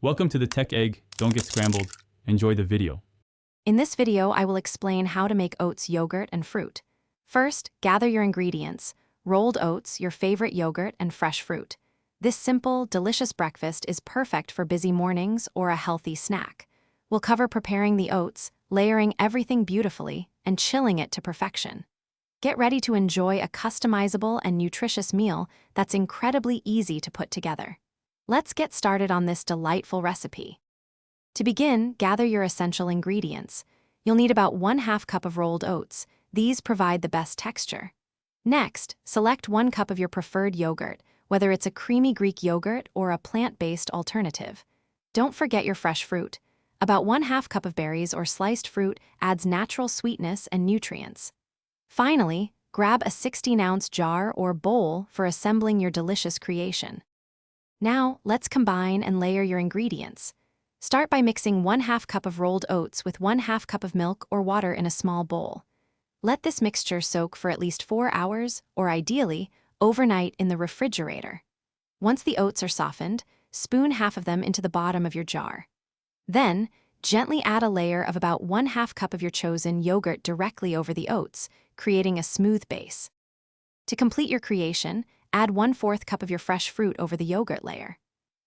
Welcome to the Tech Egg. Don't get scrambled. Enjoy the video. In this video, I will explain how to make oats yogurt and fruit. First, gather your ingredients: rolled oats, your favorite yogurt, and fresh fruit. This simple, delicious breakfast is perfect for busy mornings or a healthy snack. We'll cover preparing the oats, layering everything beautifully, and chilling it to perfection. Get ready to enjoy a customizable and nutritious meal that's incredibly easy to put together. Let's get started on this delightful recipe. To begin, gather your essential ingredients. You'll need about 1/2 cup of rolled oats. These provide the best texture. Next, select 1 cup of your preferred yogurt, whether it's a creamy Greek yogurt or a plant-based alternative. Don't forget your fresh fruit. About 1/2 cup of berries or sliced fruit adds natural sweetness and nutrients. Finally, grab a 16-ounce jar or bowl for assembling your delicious creation. Now, let's combine and layer your ingredients. Start by mixing 1/2 cup of rolled oats with 1/2 cup of milk or water in a small bowl. Let this mixture soak for at least 4 hours, or ideally, overnight in the refrigerator. Once the oats are softened, spoon half of them into the bottom of your jar. Then, gently add a layer of about 1/2 cup of your chosen yogurt directly over the oats, creating a smooth base. To complete your creation, add 1/4 cup of your fresh fruit over the yogurt layer.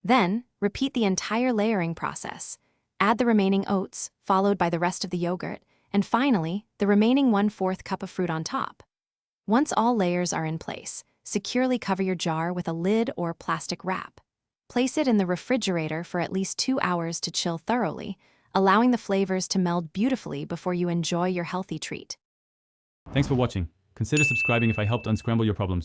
Then, repeat the entire layering process. Add the remaining oats, followed by the rest of the yogurt, and finally, the remaining 1/4 cup of fruit on top. Once all layers are in place, securely cover your jar with a lid or plastic wrap. Place it in the refrigerator for at least 2 hours to chill thoroughly, allowing the flavors to meld beautifully before you enjoy your healthy treat. Thanks for watching. Consider subscribing if I helped unscramble your problems.